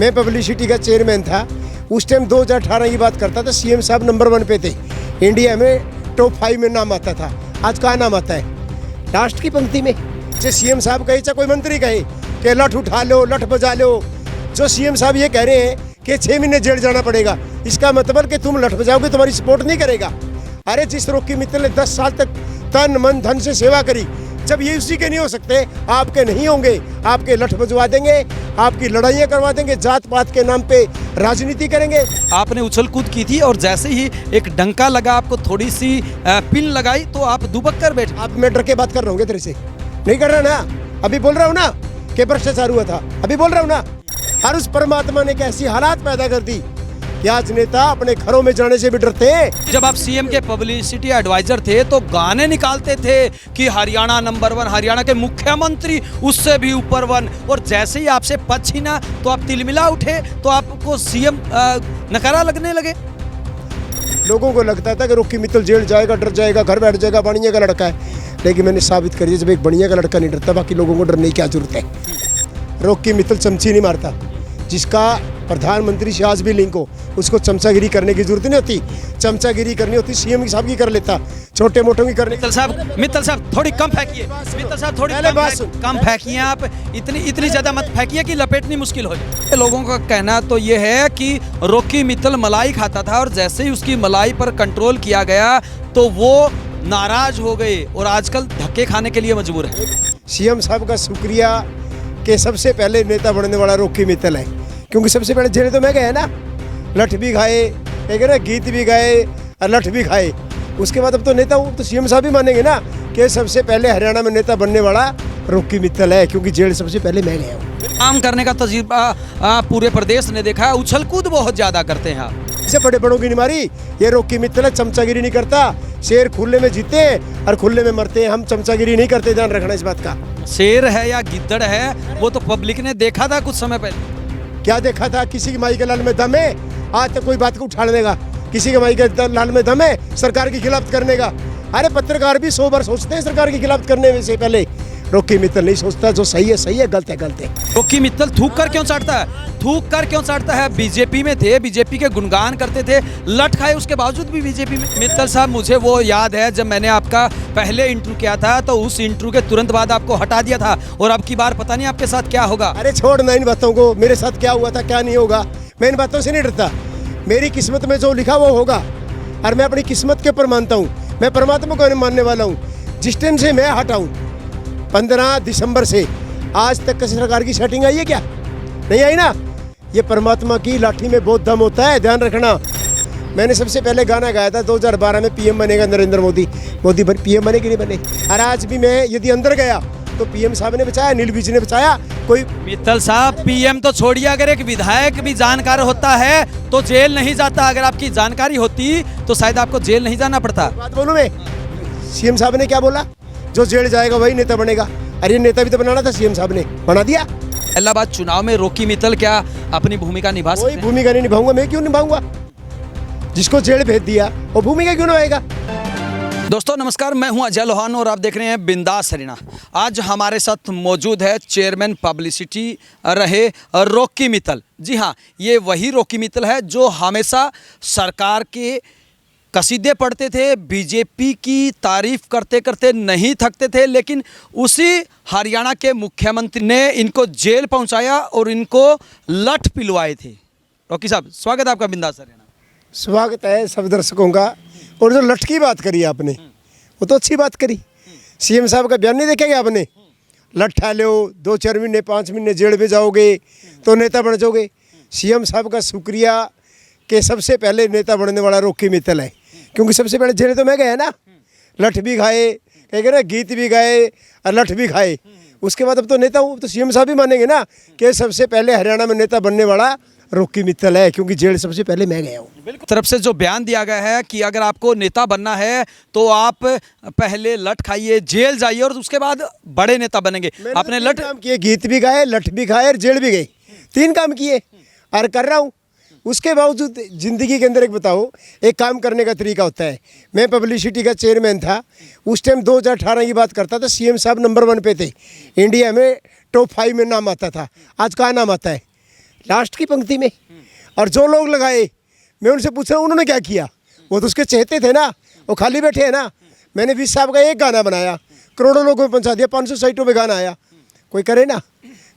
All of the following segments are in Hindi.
मैं पब्लिसिटी का चेयरमैन था। उस टाइम 2018 की बात करता था, सीएम साहब नंबर 1 पे थे, इंडिया में टॉप 5 में नाम आता था। आज कहाँ नाम आता है? लास्ट की पंक्ति में। जो सीएम साहब कहे चाहे कोई मंत्री कहे कि लठ उठा लो, लठ बजा लो, जो सीएम साहब ये कह रहे हैं कि 6 महीने जेल जाना पड़ेगा, इसका मतलब कि तुम लठ बजाओगे तुम्हारी सपोर्ट नहीं करेगा। अरे जिस रॉकी मित्तल ने 10 साल तक तन मन धन से सेवा करी, जब ये उसी के नहीं हो सकते, आपके नहीं होंगे, आपके लठ बजवा देंगे, आपकी लड़ाइयाँ करवा देंगे, जात पात के नाम पे राजनीति करेंगे। आपने उछल कूद की थी और जैसे ही एक डंका लगा, आपको थोड़ी सी पिन लगाई तो आप दुबक कर बैठे। आप मैं डर के बात कर रहा हूँ तेरे से, नहीं कर रहा ना? अभी बोल रहा हूँ ना कि भ्रष्टाचार हुआ था, अभी बोल रहा हूँ ना। और उस परमात्मा ने कैसी हालात पैदा कर दी कि आज नेता अपने घरों में जाने से भी डरते हैं। जब आप सीएम के पब्लिसिटी एडवाइजर थे तो गाने निकालते थे कि हरियाणा नंबर 1, हरियाणा के मुख्यमंत्री उससे भी ऊपर 1, और जैसे ही आपसे पद छीना तो आप तिलमिला उठे, तो आपको सीएम नकारा लगने लगे। लोगों को लगता था कि रॉकी मित्तल जेल जाएगा, डर जाएगा, घर बैठ जाएगा, बढ़िया का लड़का है। लेकिन मैंने साबित कर दिया, जब एक बढ़िया का लड़का नहीं डरता, बाकी लोगों को डरने की क्या जरूरत है। रॉकी मित्तल चमची नहीं मारता। जिसका प्रधानमंत्री से आज भी लिंक हो, उसको चमचागिरी करने की जरूरत नहीं होती। चमचागिरी करनी होती सीएम साहब की कर लेता, छोटे मोटों की करने। मित्तल साहब थोड़ी कम फेंकिए। मित्तल साहब थोड़ी कम फेंकिए। आप इतनी ज्यादा मत फेंकिए कि लपेटनी मुश्किल हो जाए। लोगों का कहना तो ये है कि रॉकी मित्तल मलाई खाता था और जैसे ही उसकी मलाई पर कंट्रोल किया गया तो वो नाराज हो गए और आजकल धक्के खाने के लिए मजबूर है। सीएम साहब का शुक्रिया कि सबसे पहले नेता बनने वाला रॉकी मित्तल है, क्योंकि सबसे पहले जेल तो मैं गया ना, लठ भी खाए, एक ना गीत भी गाए और लठ भी खाए। उसके बाद अब तो नेता हूँ, तो सीएम साहब भी मानेंगे ना कि सबसे पहले हरियाणा में नेता बनने वाला रॉकी मित्तल है, क्योंकि जेल सबसे पहले मैं गया हूँ। काम करने का तजुर्बा पूरे प्रदेश ने देखा है, उछल कूद बहुत ज्यादा करते हैं आप। इसे बड़े बड़ों की नहीं मारी, ये रॉकी मित्तल है, चमचागिरी नहीं करता। शेर खुले में जीते हैं और खुले में मरते हैं, हम चमचागिरी नहीं करते, ध्यान रखना इस बात का। शेर है या गिद्दड़ है वो तो पब्लिक ने देखा था कुछ समय पहले। क्या देखा था? किसी की माई के लाल में दम है, आज तक कोई बात को उछाल देगा। किसी के माई के लाल में दम है सरकार की खिलाफत करने का। अरे पत्रकार भी 100 बार सोचते हैं सरकार की खिलाफत करने से पहले। रॉकी मित्तल नहीं सोचता, जो सही है, गलत है गलत है। रॉकी मित्तल थूक कर क्यों चाटता है? बीजेपी में थे, बीजेपी के गुणगान करते थे, लठ खाए उसके बावजूद भी बीजेपी में। मित्तल साहब, मुझे वो याद है जब मैंने आपका पहले इंटरव्यू किया था तो उस इंटरव्यू के तुरंत बाद आपको हटा दिया था, और अब की बार पता नहीं आपके साथ क्या होगा। अरे छोड़ ना इन बातों को, मेरे साथ क्या हुआ था क्या नहीं होगा, मैं इन बातों से नहीं डरता। मेरी किस्मत में जो लिखा वो होगा, और मैं अपनी किस्मत के ऊपर मानता हूँ। मैं परमात्मा को मानने वाला हूँ। जिस टाइम से मैं हटा हूँ 15 दिसंबर से आज तक किसी सरकार की सेटिंग आई है क्या? नहीं आई ना। ये परमात्मा की लाठी में बहुत दम होता है, ध्यान रखना। मैंने सबसे पहले गाना गाया था 2012 में, पीएम बनेगा नरेंद्र मोदी। मोदी पीएम बने कि नहीं बने? और आज भी मैं यदि अंदर गया तो पीएम साहब ने बचाया, नील बीज ने बचाया। कोई मित्तल साहब, पीएम तो छोड़िए, अगर एक विधायक भी जानकार होता है तो जेल नहीं जाता। अगर आपकी जानकारी होती तो शायद आपको जेल नहीं जाना पड़ता। बात बोलूं मैं, सीएम साहब ने क्या बोला? जो जेल जाएगा वही नेता बनेगा। अरे नेता भी तो बनाना था, सीएम साहब ने बना दिया। इलाहाबाद चुनाव में रॉकी मित्तल क्या अपनी भूमिका निभा सकते हैं? कोई भूमिका नहीं निभाऊंगा। मैं क्यों निभाऊंगा? जिसको जेल भेज दिया वो भूमिका क्यों निभाएगा? दोस्तों नमस्कार, मैं हूं अजय लोहान और आप देख रहे हैं बिंदास हरियाणा। आज हमारे साथ मौजूद है चेयरमैन पब्लिसिटी रहे रॉकी मित्तल। जी हाँ, ये वही रॉकी मित्तल है जो हमेशा सरकार के कसीदे पढ़ते थे, बीजेपी की तारीफ करते करते नहीं थकते थे, लेकिन उसी हरियाणा के मुख्यमंत्री ने इनको जेल पहुंचाया और इनको लठ पिलवाए थे। रॉकी साहब, स्वागत है आपका बिंदास हरियाणा। स्वागत है सब दर्शकों का। और जो लठ की बात करी आपने, वो तो अच्छी बात करी। सीएम साहब का बयान नहीं देखेंगे आपने? लठ खा लो, 2-4 महीने 5 महीने जेल में जाओगे तो नेता बन जाओगे। सीएम साहब का शुक्रिया कि सबसे पहले नेता बनने वाला रॉकी मित्तल है, क्योंकि सबसे पहले जेल तो मैं गया ना, लठ भी खाए, कहेंगे ना गीत भी गाए और लठ भी खाए। उसके बाद अब तो नेता हूँ, तो सीएम साहब भी मानेंगे ना कि सबसे पहले हरियाणा में नेता बनने वाला रॉकी मित्तल है, क्योंकि जेल सबसे पहले मैं गया हूँ। तरफ से जो बयान दिया गया है कि अगर आपको नेता बनना है तो आप पहले लठ खाइए, जेल जाइए और उसके बाद बड़े नेता बनेंगे। आपने लठ काम किए, गीत भी गाए, लठ भी खाए और जेल भी गए, 3 काम किए और कर रहा हूँ। उसके बावजूद ज़िंदगी के अंदर एक बताओ, एक काम करने का तरीका होता है। मैं पब्लिसिटी का चेयरमैन था, उस टाइम 2018 की बात करता था, सीएम साहब नंबर 1 पे थे, इंडिया में टॉप 5 में नाम आता था। आज कहाँ नाम आता है? लास्ट की पंक्ति में। और जो लोग लगाए मैं उनसे पूछ रहा हूँ उन्होंने क्या किया, वो तो उसके चहेते थे ना, वो खाली बैठे हैं ना। मैंने 20 साहब का एक गाना बनाया, करोड़ों लोगों में पहुंचा दिया, 500 साइटों में गाना आया। कोई करे ना,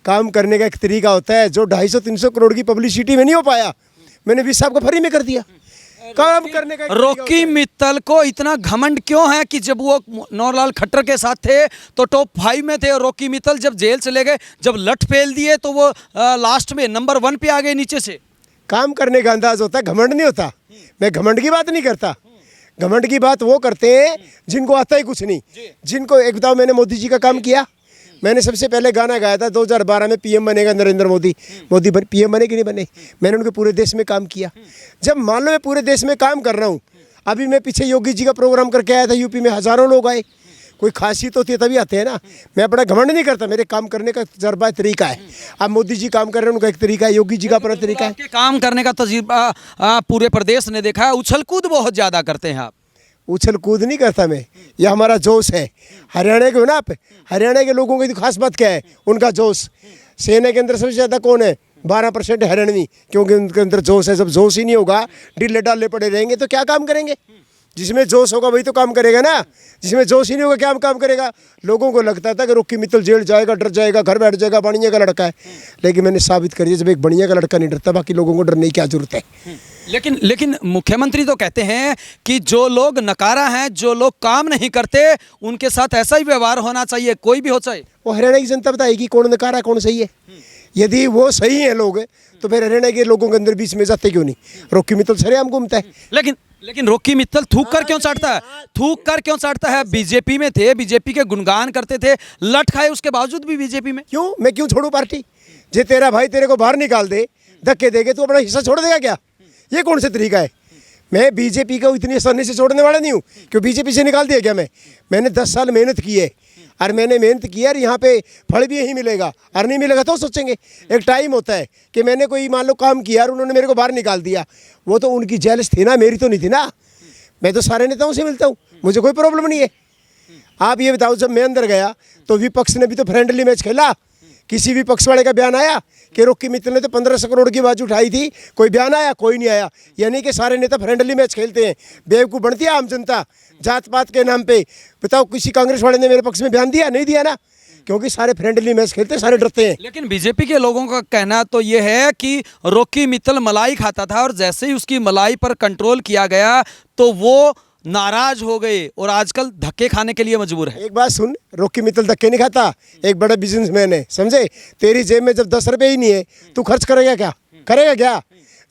काम करने का एक तरीका होता है जो 250-300 करोड़ की पब्लिसिटी में नहीं हो पाया, मैंने 20 साहब को फ्री में कर दिया। काम करने का रॉकी मित्तल को इतना घमंड क्यों है कि जब वो नौरलाल खट्टर के साथ थे तो टॉप 5 में थे, और रॉकी मित्तल जब जेल चले गए, जब लठ फेल दिए तो वो लास्ट में नंबर 1 पे आ गए नीचे से। काम करने का अंदाज होता है, घमंड नहीं होता। मैं घमंड की बात नहीं करता, घमंड की बात वो करते हैं जिनको आता ही कुछ नहीं। जिनको एक बताओ, मैंने मोदी जी का काम किया। मैंने सबसे पहले गाना गाया था 2012 में, पीएम बनेगा नरेंद्र मोदी। मोदी पीएम बने कि नहीं बने, मैंने उनके पूरे देश में काम किया। जब मान लो मैं पूरे देश में काम कर रहा हूँ, अभी मैं पीछे योगी जी का प्रोग्राम करके आया था यूपी में, हज़ारों लोग आए। कोई खासियत होती है तभी आते हैं ना। मैं अपना घमंड नहीं करता, मेरे काम करने का तजर्बा तरीका है। अब मोदी जी काम कर रहे हैं, उनका एक तरीका है, योगी जी का अपना तरीका है। आपके काम करने का तजुर्बा पूरे प्रदेश ने देखा है। उछल कूद बहुत ज़्यादा करते हैं आप। उछल कूद नहीं करता मैं, ये हमारा जोश है। हरियाणा के हो ना आप, हरियाणा के लोगों की तो खास बात क्या है, उनका जोश। सेना के अंदर सबसे ज़्यादा कौन है, 12% हरियाणवी, क्योंकि उनके अंदर जोश है। जब जोश ही नहीं होगा, डिल्ले डाले पड़े रहेंगे तो क्या काम करेंगे। जिसमें जोश होगा वही तो काम करेगा ना, जिसमें जोश ही नहीं होगा क्या काम करेगा। लोगों को लगता था कि रॉकी मित्तल जेल जाएगा, डर जाएगा, घर बैठ जाएगा, बढ़िया का लड़का है। लेकिन मैंने साबित कर दिया जब एक बढ़िया का लड़का नहीं डरता, बाकी लोगों को डरने की क्या जरूरत है। लेकिन मुख्यमंत्री तो कहते हैं कि जो लोग नकारा हैं, जो लोग काम नहीं करते, उनके साथ ऐसा ही व्यवहार होना चाहिए, कोई भी हो चाहे। वो हरियाणा की जनता बताएगी कौन नकारा है कौन सही है। यदि वो सही है लोग, तो फिर हरियाणा के लोगों के अंदर बीच में जाते क्यों नहीं। रॉकी मित्तल सरेआम घूमता है। लेकिन रॉकी मित्तल थूक कर क्यों चाटता है, थूक कर क्यों चाटता है। बीजेपी में थे, बीजेपी के गुणगान करते थे, लठ खाए उसके बावजूद भी बीजेपी में क्यों। मैं क्यों छोड़ू पार्टी। जे तेरा भाई तेरे को बाहर निकाल दे, धक्के देगे, तो अपना हिस्सा छोड़ देगा क्या। ये कौन सा तरीका है। मैं बीजेपी को इतनी आसानी से छोड़ने वाला नहीं हूँ। क्यों बीजेपी से निकाल दिया क्या मैंने 10 साल मेहनत की है, और मैंने मेहनत की है, और यहाँ पे फल भी यही मिलेगा। और नहीं मिलेगा तो सोचेंगे। एक टाइम होता है कि मैंने कोई मान लो काम किया और उन्होंने मेरे को बाहर निकाल दिया, वो तो उनकी जेलस थी ना, मेरी तो नहीं थी ना। मैं तो सारे नेताओं से मिलता हूँ, मुझे कोई प्रॉब्लम नहीं है। आप ये बताओ, जब मैं अंदर गया तो विपक्ष ने भी तो फ्रेंडली मैच खेला। किसी भी पक्ष वाले का बयान आया कि रॉकी मित्तल ने तो 1500 करोड़ की आवाज उठाई थी, कोई बयान आया, कोई नहीं आया। यानी कि सारे नेता फ्रेंडली मैच खेलते हैं। बेवकूफ़ बनती है आम जनता जात पात के नाम पे। बताओ किसी कांग्रेस वाले ने मेरे पक्ष में बयान दिया, नहीं दिया ना, क्योंकि सारे फ्रेंडली मैच खेलते हैं, सारे डरते हैं। लेकिन बीजेपी के लोगों का कहना तो ये है कि रॉकी मित्तल मलाई खाता था, और जैसे ही उसकी मलाई पर कंट्रोल किया गया तो वो नाराज हो गए, और आजकल धक्के खाने के लिए मजबूर है। एक बात सुन, रॉकी मित्तल धक्के नहीं खाता, एक बड़ा बिजनेसमैन है, समझे। तेरी जेब में जब 10 रुपये ही नहीं है, तू खर्च करेगा क्या, करेगा क्या।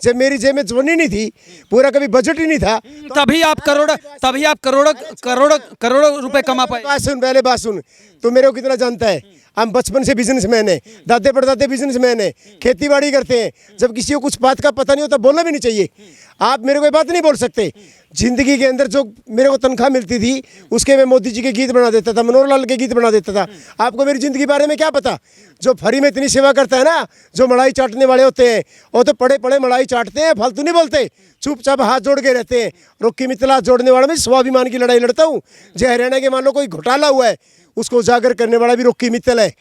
जब मेरी जेब में जवानी नहीं थी, पूरा कभी बजट ही नहीं था, तभी आप करोड़ों रुपए कमा पाए। बात सुन, पहले बात सुन। तू मेरे को कितना जानता है। हम बचपन से बिजनेसमैन है, दादे परदादे बिजनेसमैन है, खेती बाड़ी करते हैं। जब किसी को कुछ बात का पता नहीं होता, बोलना भी नहीं चाहिए। आप मेरे को ये बात नहीं बोल सकते। जिंदगी के अंदर जो मेरे को तनख्वाह मिलती थी, उसके मैं मोदी जी के गीत बना देता था, मनोहर लाल के गीत बना देता था। आपको मेरी ज़िंदगी बारे में क्या पता। जो फ्री में इतनी सेवा करता है ना, जो मलाई चाटने वाले होते हैं, वो तो पड़े पड़े मलाई चाटते हैं, फालतू नहीं बोलते, चुपचाप हाथ जोड़ के रहते हैं। रॉकी मित्तल हाथ जोड़ने वाला, मैं स्वाभिमान की लड़ाई लड़ता हूँ। जो हरियाणा के मान लो कोई घोटाला हुआ है, उसको उजागर करने वाला भी रॉकी मित्तल है।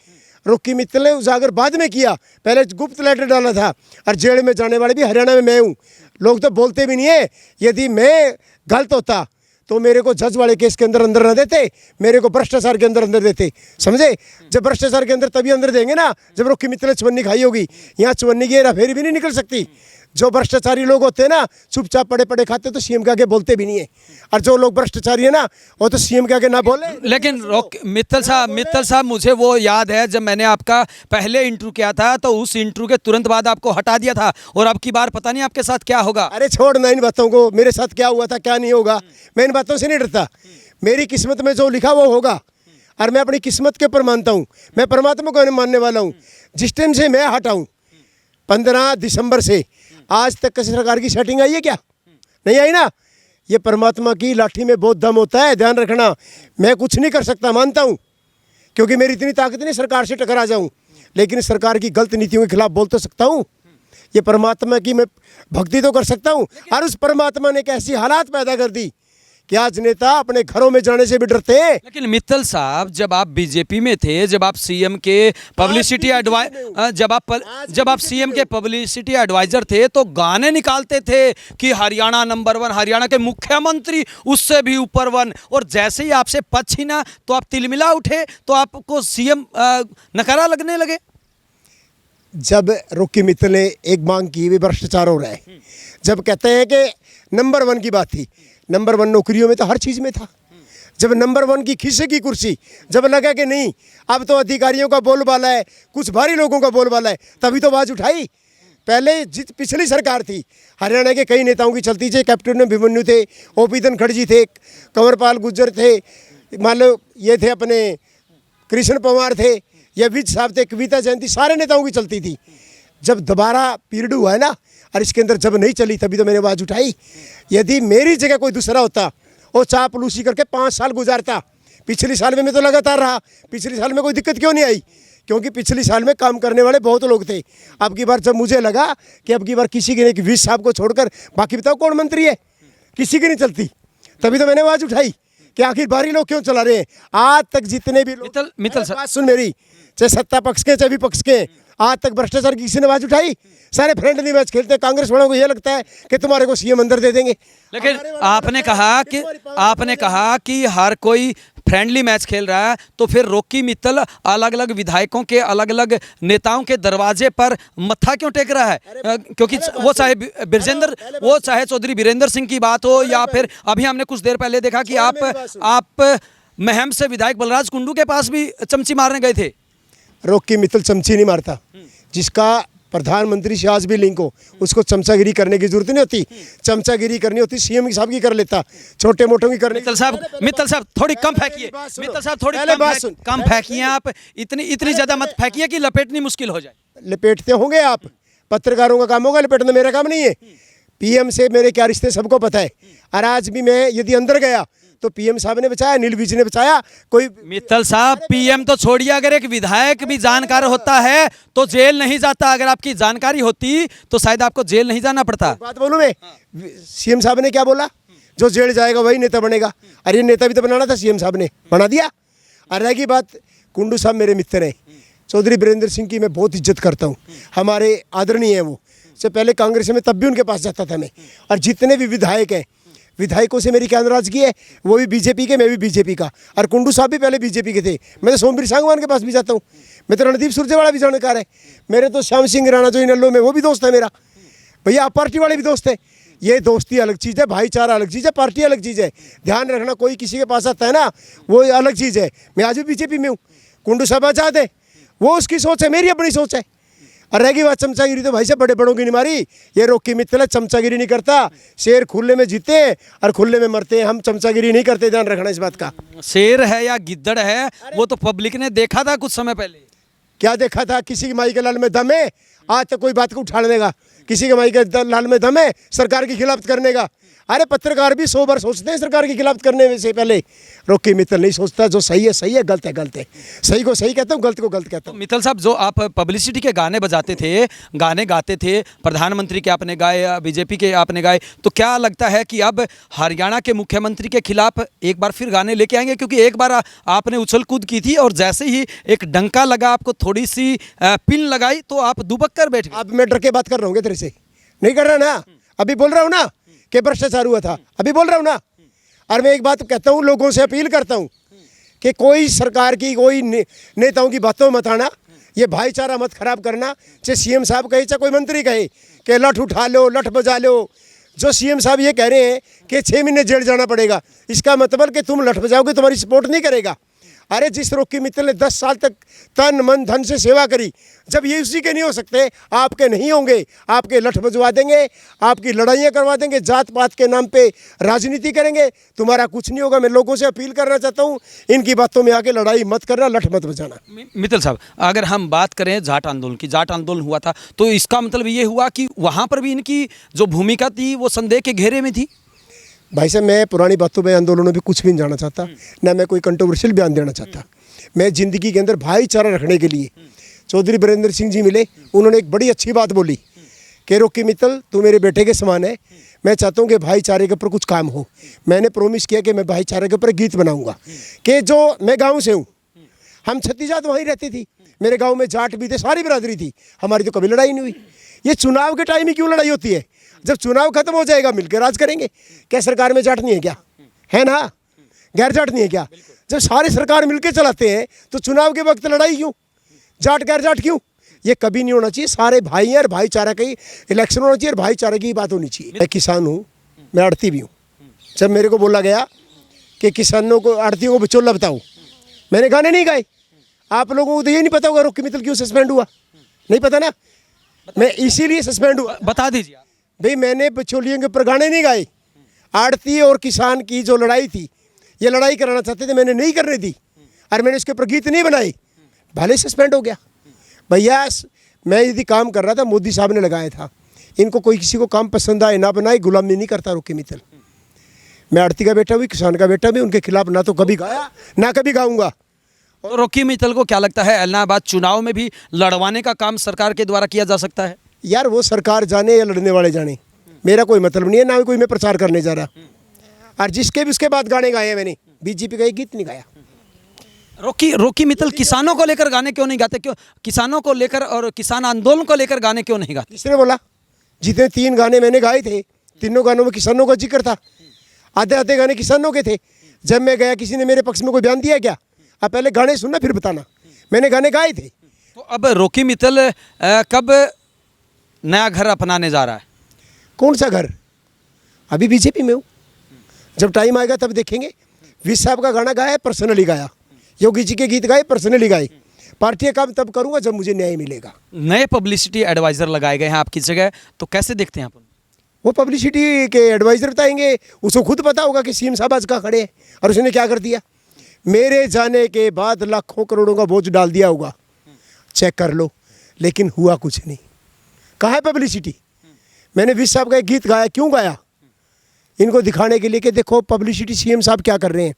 रॉकी मित्तल ने उजागर बाद में किया, पहले गुप्त लेटर डाला था। और जेल में जाने वाले भी हरियाणा में मैं हूँ। लोग तो बोलते भी नहीं है। यदि मैं गलत होता तो मेरे को जज वाले केस के अंदर न देते, मेरे को भ्रष्टाचार के अंदर देते, समझे। जब भ्रष्टाचार के अंदर तभी अंदर देंगे ना जब रॉकी मित्तल ने चवन्नी खाई होगी। यहाँ चवन्नी की हेराफेरी भी नहीं निकल सकती। जो भ्रष्टाचारी लोग होते हैं ना, चुपचाप पड़े पड़े खाते, तो सीएम के आगे बोलते भी नहीं है। और जो लोग भ्रष्टाचारी है ना, वो तो सीएम के आगे ना बोले। लेकिन मित्तल साहब मुझे वो याद है, जब मैंने आपका पहले इंटरव्यू किया था तो उस इंटरव्यू के तुरंत बाद आपको हटा दिया था, और अब की बार पता नहीं आपके साथ क्या होगा। अरे छोड़ ना इन बातों को, मेरे साथ क्या हुआ था क्या नहीं होगा, मैं इन बातों से नहीं डरता। मेरी किस्मत में जो लिखा वो होगा, और मैं अपनी किस्मत के ऊपर मानता हूँ। मैं परमात्मा को मानने वाला हूँ। जिस टाइम से मैं हटाऊँ 15 दिसंबर से आज तक किसी सरकार की सेटिंग आई है क्या, नहीं आई ना। ये परमात्मा की लाठी में बहुत दम होता है, ध्यान रखना। मैं कुछ नहीं कर सकता, मानता हूँ, क्योंकि मेरी इतनी ताकत नहीं सरकार से टकरा जाऊँ। लेकिन सरकार की गलत नीतियों के खिलाफ बोल तो सकता हूँ। ये परमात्मा की मैं भक्ति तो कर सकता हूँ। और उस परमात्मा ने एक ऐसी हालात पैदा कर दी कि आज नेता अपने घरों में जाने से भी डरते हैं। लेकिन मित्तल साहब, जब आप बीजेपी में थे, जब आप सीएम के पब्लिसिटी जब आप सीएम के पब्लिसिटी एडवाइजर थे, तो गाने निकालते थे कि हरियाणा नंबर 1, हरियाणा के मुख्यमंत्री उससे भी ऊपर 1, और जैसे ही आपसे पद छीना तो आप तिलमिला उठे, तो आपको सीएम नकारा लगने लगे। जब रॉकी मित्तल ने एक मांग की, वे भ्रष्टाचार हो रहा है। जब कहते हैं कि नंबर 1 की बात थी, नंबर 1 नौकरियों में तो हर चीज़ में था। जब नंबर 1 की खीसे की कुर्सी, जब लगा कि नहीं अब तो अधिकारियों का बोलबाला है, कुछ भारी लोगों का बोलबाला है, तभी तो आवाज़ उठाई। पहले पिछली सरकार थी, हरियाणा के कई नेताओं की चलती थी। कैप्टन अभिमन्यु थे, ओपी धनखड़ जी थे, कंवरपाल गुर्जर थे, मान लो ये थे अपने कृष्ण पवार थे, या विज साहब थे, कविता जयंती, सारे नेताओं की चलती थी। जब दोबारा पीरियड हुआ है ना, और इसके अंदर जब नहीं चली, तभी तो मैंने आवाज़ उठाई। यदि मेरी जगह कोई दूसरा होता, वो चापलूसी करके 5 साल गुजारता। पिछले साल में मैं तो लगातार रहा, पिछले साल में कोई दिक्कत क्यों नहीं आई? क्योंकि पिछले साल में काम करने वाले बहुत लोग थे। अब की बार जब मुझे लगा कि अब की बार किसी के नहीं, विज साहब को छोड़कर बाकी बताओ कौन मंत्री है, किसी की नहीं चलती, तभी तो मैंने आवाज़ उठाई कि आखिर बाहरी लोग क्यों चला रहे हैं। आज तक जितने भी लोग, मित्तल सर, बात सुन मेरी, चाहे सत्ता पक्ष के चाहे विपक्ष के, आज तक भ्रष्टाचार की किसी ने आवाज उठाई? सारे फ्रेंडली मैच खेलते हैं। कांग्रेस वालों को ये लगता है कि तुम्हारे को सीएम अंदर दे देंगे। लेकिन आपने कहा कि हर कोई फ्रेंडली मैच खेल रहा है, तो फिर रॉकी मित्तल अलग अलग विधायकों के, अलग अलग नेताओं के दरवाजे पर मत्था क्यों टेक रहा है? क्योंकि वो चाहे चौधरी वीरेंद्र सिंह की बात हो, या फिर अभी हमने कुछ देर पहले देखा कि आप महम से विधायक बलराज कुंडू के पास भी चमची मारने गए थे। रॉकी मित्तल चमची नहीं मारता। जिसका प्रधानमंत्री से आज भी लिंक हो, उसको चमचागिरी करने की जरूरत नहीं होती। चमचागिरी करनी होती सीएम साहब की कर लेता, छोटे मोटों की करने। मित्तल साहब थोड़ी कम फेंकिए, मित्तल साहब थोड़ी कम फेंकिए। आप इतनी ज्यादा मत फेंकिए कि लपेटनी मुश्किल हो जाए। लपेटते होंगे आप, पत्रकारों का काम होगा लपेटना, मेरा काम नहीं है। पीएम से मेरे क्या रिश्ते सबको पता है। और आज भी मैं यदि अंदर गया तो पीएम साहब ने बचाया, नील विज ने बचाया। कोई मित्तल साहब, पीएम तो छोड़िए, अगर एक विधायक भी जानकार होता है तो जेल नहीं जाता। अगर आपकी जानकारी होती तो शायद आपको जेल नहीं जाना पड़ता। बात बोलूं मैं, सीएम साहब ने क्या बोला? जो जेल जाएगा वही नेता बनेगा। अरे नेता भी तो बनाना था, सीएम साहब ने बना दिया। और रहेगी बात, कुंडू साहब मेरे मित्र हैं। चौधरी वीरेंद्र सिंह की मैं बहुत इज्जत करता हूँ, हमारे आदरणीय हैं। वो से पहले कांग्रेस में तब भी उनके पास जाता था मैं। और जितने भी विधायक हैं, विधायकों से मेरी क्या नाराजगी है? वो भी बीजेपी के, मैं भी बीजेपी का। और कुंडू साहब भी पहले बीजेपी के थे। मैं तो सोमवीर सांगवान के पास भी जाता हूँ। मैं तो रणदीप सुरजेवाला भी जानकार है। मेरे तो श्याम सिंह राणा जो इनलो में, वो भी दोस्त है मेरा। भैया आप पार्टी वाले भी दोस्त हैं। ये दोस्ती अलग चीज़ है, भाईचारा अलग चीज़ है, पार्टी अलग चीज़ है। ध्यान रखना, कोई किसी के पास आता है ना, वो अलग चीज़ है। मैं आज भी बीजेपी में हूँ, कुंडू साहब आजाद है, वो उसकी सोच है, मेरी अपनी सोच है। और रहेगी बात चमचागिरी, तो भाई साहब बड़े बड़ों की नहीं मारी। ये रॉकी मित्तल चमचागिरी नहीं करता। शेर खुले में जीते हैं और खुले में मरते हैं। हम चमचागिरी नहीं करते, ध्यान रखना इस बात का। शेर है या गिद्दड़ है, वो तो पब्लिक ने देखा था कुछ समय पहले। क्या देखा था? किसी की माई के लाल में दम है, आज तक कोई बात को उठा लेगा। किसी के माई के लाल में दम है सरकार की खिलाफत करने का। अरे पत्रकार भी 100 बार सोचते हैं सरकार की खिलाफत करने से पहले। रॉकी मित्तल नहीं सोचता, जो सही है, गलत है गलत है। सही को सही कहता हूँ, गलत को गलत कहता हूँ। मित्तल साहब, जो आप पब्लिसिटी के गाने बजाते थे, गाने गाते थे, प्रधानमंत्री के आपने गाए या बीजेपी के आपने गाए, तो क्या लगता है कि अब हरियाणा के मुख्यमंत्री के खिलाफ एक बार फिर गाने लेके आएंगे? क्योंकि एक बार आपने उछल कूद की थी और जैसे ही एक डंका लगा, आपको थोड़ी सी पिन लगाई, तो आप दुबक कर बैठ गए। अब मैं डर के बात कर रहा हूँ तेरे से, नहीं कर रहा ना। अभी बोल रहा हूँ ना कि भ्रष्टाचार हुआ था, अभी बोल रहा हूँ ना। और मैं एक बात कहता हूँ, लोगों से अपील करता हूँ कि कोई सरकार की, कोई नेताओं की बातों में मत आना। ये भाईचारा मत खराब करना। चाहे सीएम साहब कहे, चाहे कोई मंत्री कहे कि लठ उठा लो, लठ बजा लो। जो सीएम साहब ये कह रहे हैं कि 6 महीने जेल जाना पड़ेगा, इसका मतलब कि तुम लठ बजाओगे, तुम्हारी सपोर्ट नहीं करेगा। अरे जिस रॉकी मित्तल ने 10 साल तक तन मन धन से सेवा करी, जब ये उसी के नहीं हो सकते, आपके नहीं होंगे, आपके लठ बजवा देंगे, आपकी लड़ाइयाँ करवा देंगे, जात पात के नाम पे राजनीति करेंगे, तुम्हारा कुछ नहीं होगा। मैं लोगों से अपील करना चाहता हूँ, इनकी बातों में आके लड़ाई मत करना, लठ मत बजाना। मित्तल साहब, अगर हम बात करें जाट आंदोलन की, जाट आंदोलन हुआ था, तो इसका मतलब ये हुआ कि वहाँ पर भी इनकी जो भूमिका थी वो संदेह के घेरे में थी। भाई साहब, मैं पुरानी बातों में, आंदोलनों में कुछ भी नहीं जाना चाहता, ना मैं कोई कंट्रोवर्शियल बयान देना चाहता। मैं ज़िंदगी के अंदर भाईचारा रखने के लिए चौधरी वीरेंद्र सिंह जी मिले, उन्होंने एक बड़ी अच्छी बात बोली कि रॉकी मित्तल तू मेरे बेटे के समान है, मैं चाहता हूँ कि भाईचारे के ऊपर कुछ काम हो। मैंने प्रॉमिस किया कि मैं भाईचारे के ऊपर गीत बनाऊंगा कि जो मैं गाँव से हूँ, हम 36 जात वहीं रहती थी, मेरे गांव में जाट भी थे, सारी बिरादरी थी, हमारी तो कभी लड़ाई नहीं हुई। ये चुनाव के टाइम ही क्यों लड़ाई होती है? जब चुनाव खत्म हो जाएगा मिलकर राज करेंगे। क्या सरकार में जाट नहीं है क्या? है ना? गैर जाट नहीं है क्या? जब सारी सरकार मिलकर चलाते हैं तो चुनाव के वक्त लड़ाई क्यों? जाट गैर जाट क्यों? ये कभी नहीं होना चाहिए। सारे भाई हैं और भाईचारा का ही इलेक्शन होना चाहिए और भाईचारे की बात होनी चाहिए। मैं किसान हूँ, मैं आड़ती भी हूँ। जब मेरे को बोला गया कि किसानों को, आड़तियों को बिचौला बताओ, मैंने गाने नहीं गाए। आप लोगों को तो ये नहीं पता होगा रॉकी मित्तल क्यों सस्पेंड हुआ, नहीं पता ना? मैं इसीलिए सस्पेंड हुआ। बता दीजिए आप। भाई मैंने बिचौलियों के ऊपर गाने नहीं गाए। आड़ती और किसान की जो लड़ाई थी, ये लड़ाई कराना चाहते थे, मैंने नहीं करने दी और मैंने इसके ऊपर गीत नहीं बनाए, भले सस्पेंड हो गया। भैया मैं यदि काम कर रहा था, मोदी साहब ने लगाया था। इनको कोई किसी को काम पसंद आए ना बनाए, गुलामी नहीं करता रॉकी मित्तल। मैं आड़ती का बेटा भी, किसान का बेटा भी, उनके खिलाफ ना तो कभी गाया ना कभी गाऊंगा। तो रॉकी मित्तल को क्या लगता है इलाहाबाद चुनाव में भी लड़वाने का काम सरकार के द्वारा किया जा सकता है? यार वो सरकार जाने या लड़ने वाले जाने, मेरा कोई मतलब नहीं है, ना कोई मैं प्रचार करने जा रहा। और जिसके भी उसके बाद गाने गाए मैंने, बीजेपी का एक गीत नहीं गाया। रॉकी मित्तल किसानों को लेकर गाने क्यों नहीं गाते? क्यों किसानों को लेकर और किसान आंदोलन को लेकर गाने क्यों नहीं गाते? किसने बोला? जितने 3 गाने मैंने गाए थे, तीनों गानों में किसानों का जिक्र था। आधे आधे गाने किसानों के थे। जब मैं गया किसी ने मेरे पक्ष में कोई बयान दिया क्या? आप पहले गाने सुनना फिर बताना। मैंने गाने गाए थे। तो अब रॉकी मित्तल कब नया घर अपनाने जा रहा है? कौन सा घर? अभी बीजेपी में हूँ, जब टाइम आएगा तब देखेंगे। विश साहब का गाना गाया, पर्सनली गाया। योगी जी के गीत गाए, पर्सनली गाए। पार्टी का काम तब करूँगा जब मुझे न्याय मिलेगा। नए पब्लिसिटी एडवाइजर लगाए गए हैं आपकी जगह, तो कैसे देखते हैं आप? वो पब्लिसिटी के एडवाइज़र बताएंगे, उसको खुद पता होगा कि सीएम साहब आज कहाँ खड़े हैं और उसने क्या कर दिया। मेरे जाने के बाद लाखों करोड़ों का बोझ डाल दिया होगा, चेक कर लो, लेकिन हुआ कुछ नहीं। कहाँ है पब्लिसिटी? मैंने विश साहब का एक गीत गाया, क्यों गाया? इनको दिखाने के लिए कि देखो पब्लिसिटी सीएम साहब क्या कर रहे हैं।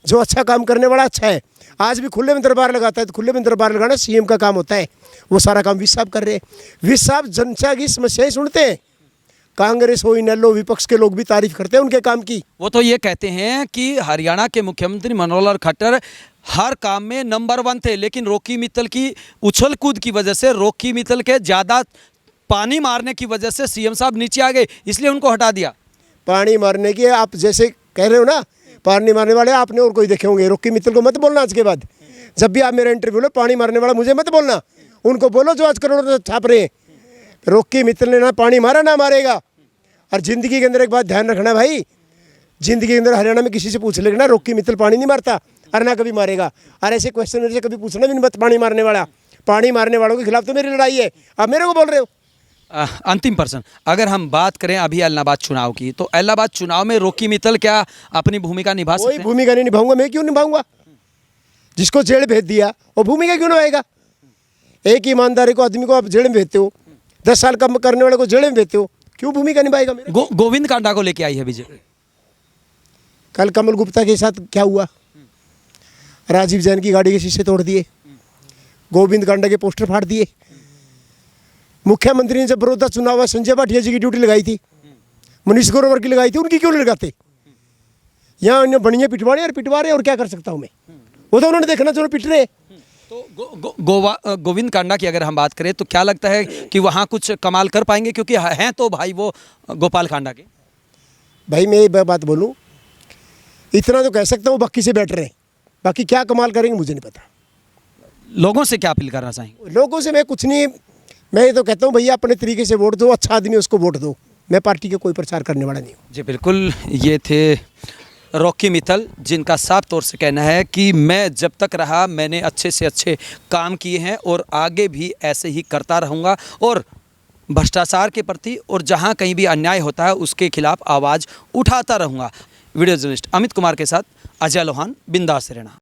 जो अच्छा काम करने वाला अच्छा है। आज भी खुले में दरबार लगाता है, तो खुले में दरबार लगाना सीएम का काम होता है। वो सारा काम विश साहब कर रहे हैं। विश साहब जनता की समस्याएं सुनते हैं। कांग्रेस हो इनेलो, विपक्ष के लोग भी तारीफ करते हैं उनके काम की। वो तो ये कहते हैं कि हरियाणा के मुख्यमंत्री मनोहर लाल खट्टर हर काम में नंबर 1 थे, लेकिन रॉकी मित्तल की उछल कूद की वजह से, रॉकी मित्तल के ज़्यादा पानी मारने की वजह से सीएम साहब नीचे आ गए, इसलिए उनको हटा दिया। पानी मारने की आप जैसे कह रहे हो ना, पानी मारने वाले आपने और कोई देखे होंगे। रॉकी मित्तल को मत बोलना आज के बाद। जब भी आप मेरा इंटरव्यू लो, पानी मारने वाला मुझे मत बोलना, उनको बोलो जो आज करोड़ों छाप रहे हैं। रॉकी मित्तल ने ना पानी मारा ना मारेगा। और ज़िंदगी के अंदर एक बात ध्यान रखना भाई, ज़िंदगी के अंदर हरियाणा में किसी से पूछ लेगा ना, रॉकी मित्तल पानी नहीं मारता और ना कभी मारेगा। और ऐसे क्वेश्चन मेरे से कभी पूछना भी नहीं, मत पानी मारने वाला। पानी मारने वालों के खिलाफ तो मेरी लड़ाई है, आप मेरे को बोल रहे हो। अंतिम प्रश्न, अगर हम बात करें अभी इलाहाबाद चुनाव की, तो इलाहाबाद चुनाव में रॉकी मित्तल क्या अपनी भूमिका निभा सकते हैं? कोई भूमिका नहीं निभाऊंगा। मैं क्यों निभाऊंगा? जिसको जेल भेज दिया वो भूमिका क्यों निभाएगा? एक ईमानदारी को आदमी को आप जेल में भेजते हो, 10 साल कम करने वाले को जेल में भेजते हो, क्यों भूमिका निभाएगा? गोविंद कांडा को लेके आई है बीजेपी। कल कमल गुप्ता के साथ क्या हुआ? राजीव जैन की गाड़ी के शीशे तोड़ दिए, गोविंद कांडा के पोस्टर फाड़ दिए। मुख्यमंत्री ने जब बड़ौदा चुनाव हुआ, संजय भाटिया जी की ड्यूटी लगाई थी, मनीष ग्रोवर की लगाई थी, उनकी क्यों नहीं लगाते? यहाँ इन्हें बढ़िया पिटवाड़े और पिटवा रहे, और क्या कर सकता हूँ मैं? वो तो उन्होंने देखना जो पिट रहे। तो गोविंद कांडा की अगर हम बात करें तो क्या लगता है कि वहाँ कुछ कमाल कर पाएंगे? क्योंकि हैं तो भाई वो गोपाल कांडा के। भाई मैं ये बात बोलूँ, इतना तो कह सकता हूँ बाकी से बेटर है, बाकी क्या कमाल करेंगे मुझे नहीं पता। लोगों से क्या अपील करना चाहेंगे? लोगों से मैं कुछ नहीं, मैं ये तो कहता हूँ भैया अपने तरीके से वोट दो, अच्छा आदमी उसको वोट दो। मैं पार्टी का कोई प्रचार करने वाला नहीं हूँ। जी बिल्कुल, ये थे रॉकी मित्तल, जिनका साफ तौर से कहना है कि मैं जब तक रहा मैंने अच्छे से अच्छे काम किए हैं और आगे भी ऐसे ही करता रहूँगा, और भ्रष्टाचार के प्रति और जहाँ कहीं भी अन्याय होता है उसके खिलाफ आवाज़ उठाता रहूँगा। वीडियो जर्नलिस्ट अमित कुमार के साथ अजय लोहान, बिंदास हरियाणा।